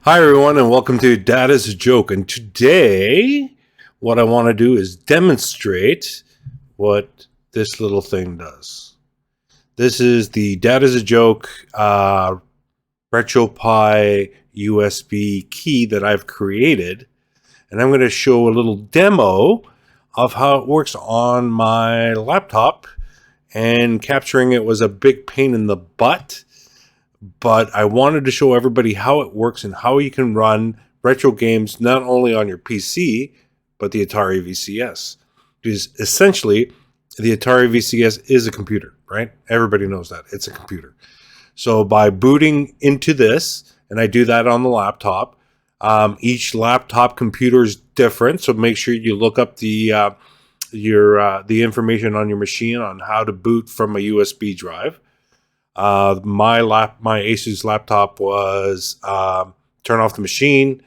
Hi everyone and welcome to Dadisajoke, and today what I want to do is demonstrate what this little thing does. This is the Dadisajoke RetroPie USB key that I've created, and I'm going to show a little demo of how it works on my laptop. And capturing it was a big pain in the butt, but I wanted to show everybody how it works and how you can run retro games not only on your PC, but the Atari VCS. Because essentially, the Atari VCS is a computer, right? Everybody knows that. It's a computer. So by booting into this, and I do that on the laptop, each laptop computer is different, so make sure you look up the information on your machine on how to boot from a USB drive. My Asus laptop was turn off the machine,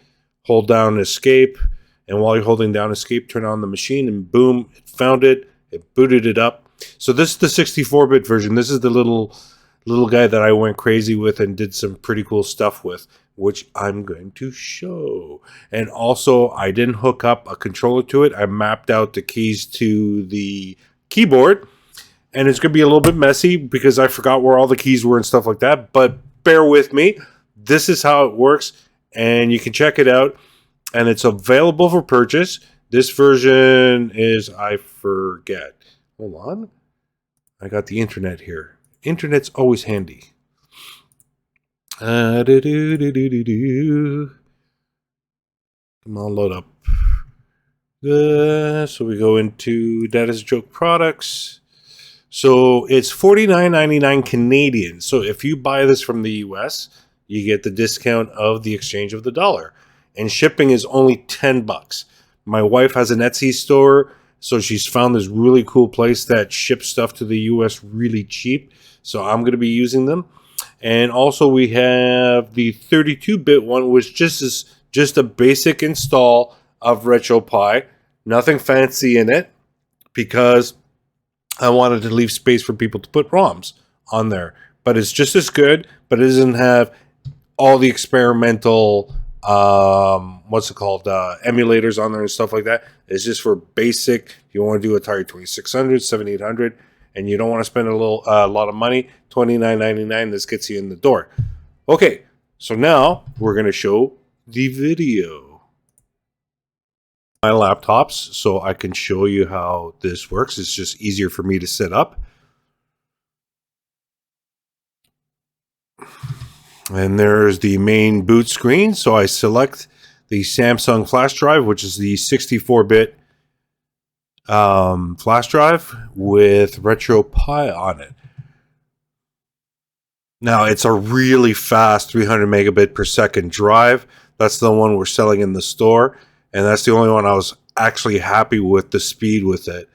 hold down escape, and while you're holding down escape, turn on the machine, and boom, it found it. It booted it up. So this is the 64-bit version. This is the little guy that I went crazy with and did some pretty cool stuff with, which I'm going to show. And also, I didn't hook up a controller to it. I mapped out the keys to the keyboard. And it's going to be a little bit messy because I forgot where all the keys were and stuff like that. But bear with me. This is how it works. And you can check it out. And it's available for purchase. This version is, I forget. Hold on. I got the internet here. Internet's always handy. Come on, load up. So we go into Dadisajoke Products. So it's $49.99 Canadian. So if you buy this from the US, you get the discount of the exchange of the dollar. And shipping is only $10. My wife has an Etsy store, so she's found this really cool place that ships stuff to the US really cheap. So I'm going to be using them. And also we have the 32-bit one, which is just a basic install of RetroPie. Nothing fancy in it because I wanted to leave space for people to put ROMs on there. But it's just as good, but it doesn't have all the experimental, emulators on there and stuff like that. It's just for basic, if you want to do Atari 2600, 7800, and you don't want to spend a lot of money, $29.99, this gets you in the door. Okay, so now we're going to show the video. My laptops, so I can show you how this works. It's just easier for me to set up. And there's the main boot screen. So I select the Samsung flash drive, which is the 64-bit flash drive with RetroPie on it. Now, it's a really fast 300 megabit per second drive. That's the one we're selling in the store. And that's the only one I was actually happy with the speed with it.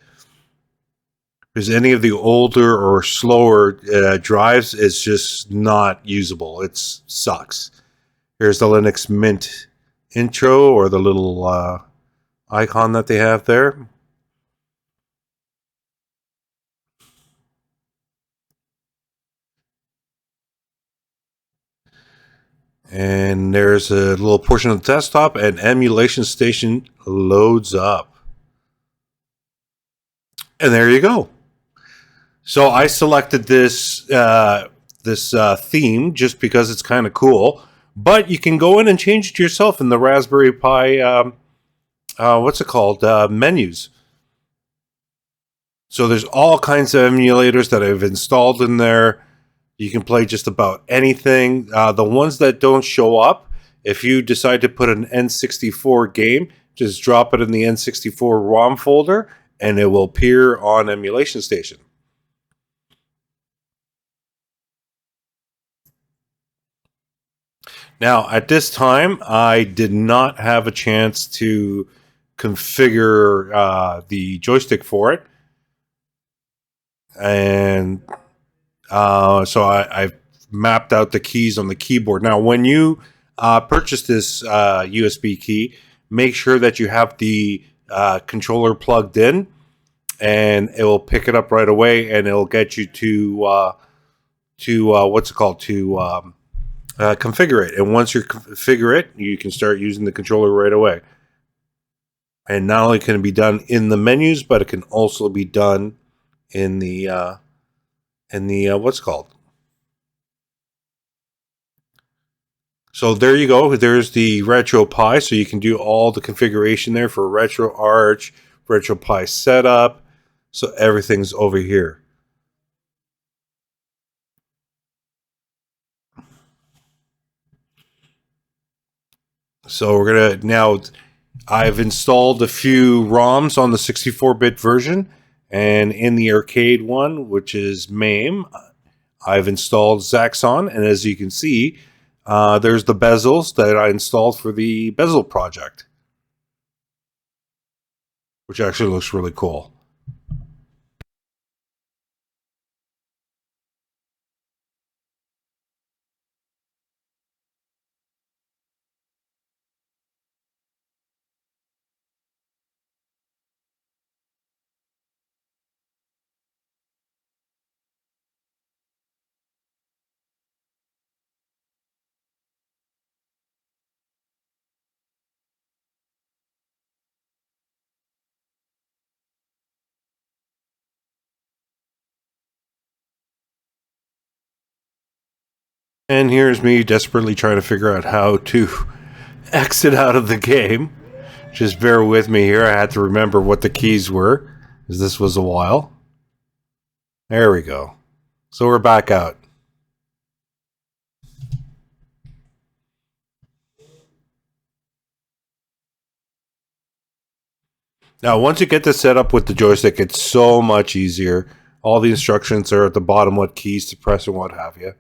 Because any of the older or slower drives is just not usable. It sucks. Here's the Linux Mint intro, or the little icon that they have there. And there's a little portion of the desktop, and Emulation Station loads up. And there you go. So I selected this theme just because it's kind of cool. But you can go in and change it yourself in the Raspberry Pi, menus. So there's all kinds of emulators that I've installed in there. You can play just about anything. The ones that don't show up, if you decide to put an N64 game, just drop it in the N64 ROM folder, and it will appear on Emulation Station. Now, at this time, I did not have a chance to configure the joystick for it. And so I've mapped out the keys on the keyboard. Now, when you purchase this USB key, make sure that you have the controller plugged in, and it will pick it up right away, and it'll get you to configure it. And once you configure it, you can start using the controller right away. And not only can it be done in the menus, but it can also be done in the what's called. So there you go. There's the RetroPie. So you can do all the configuration there for RetroArch, RetroPie setup. So everything's over here. So we're going to now, I've installed a few ROMs on the 64-bit version, and in the arcade one, which is MAME, I've installed Zaxxon, and as you can see, there's the bezels that I installed for the bezel project, which actually looks really cool. And here's me desperately trying to figure out how to exit out of the game. Just bear with me here. I had to remember what the keys were, because this was a while. There we go. So we're back out. Now, once you get this set up with the joystick, it's so much easier. All the instructions are at the bottom, what keys to press and what have you.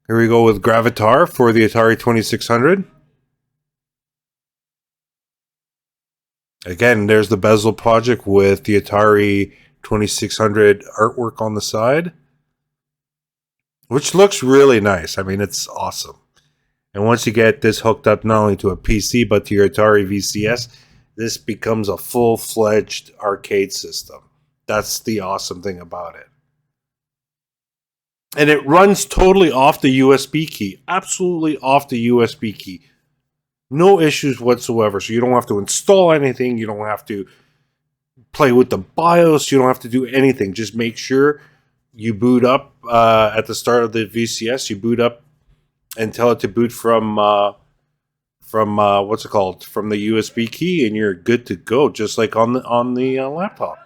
Here we go with Gravitar for the Atari 2600. Again, there's the bezel project with the Atari 2600 artwork on the side, which looks really nice. I mean, it's awesome. And once you get this hooked up not only to a PC, but to your Atari VCS, this becomes a full-fledged arcade system. That's the awesome thing about it. And it runs totally off the USB key. Absolutely off the USB key. No issues whatsoever. So you don't have to install anything. You don't have to play with the BIOS. You don't have to do anything. Just make sure you boot up at the start of the VCS. You boot up and tell it to boot from what's it called? From the USB key, and you're good to go, just like on the laptop.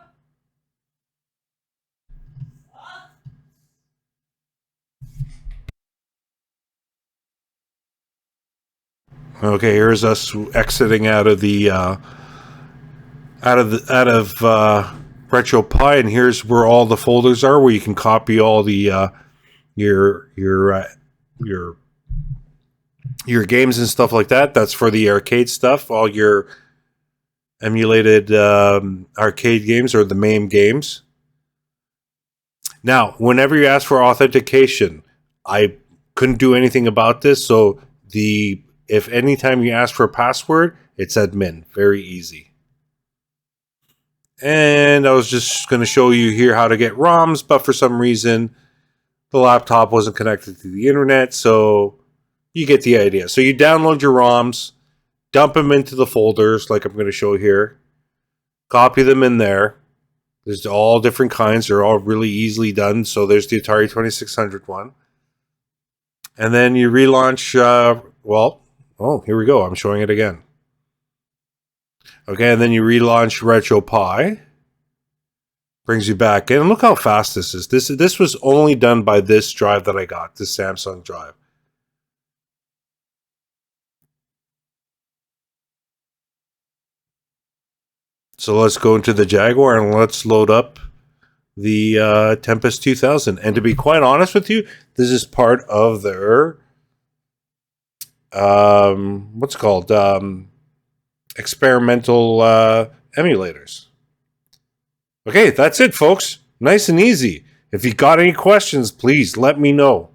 Okay, here's us exiting out of the RetroPie, and here's where all the folders are, where you can copy all the your games and stuff like that. That's for the arcade stuff. All your emulated arcade games or the MAME games. Now, whenever you ask for authentication, I couldn't do anything about this, so if anytime you ask for a password, it's admin. Very easy. And I was just going to show you here how to get ROMs, but for some reason, the laptop wasn't connected to the internet, so you get the idea. So you download your ROMs, dump them into the folders, like I'm going to show here. Copy them in there. There's all different kinds. They're all really easily done. So there's the Atari 2600 one. And then you relaunch, here we go. I'm showing it again. Okay, and then you relaunch RetroPie. Brings you back in. And look how fast this is. This was only done by this drive that I got, this Samsung drive. So let's go into the Jaguar and let's load up the Tempest 2000. And to be quite honest with you, this is part of their what's it called? Experimental emulators. Okay, that's it, folks. Nice and easy. If you got any questions, please let me know.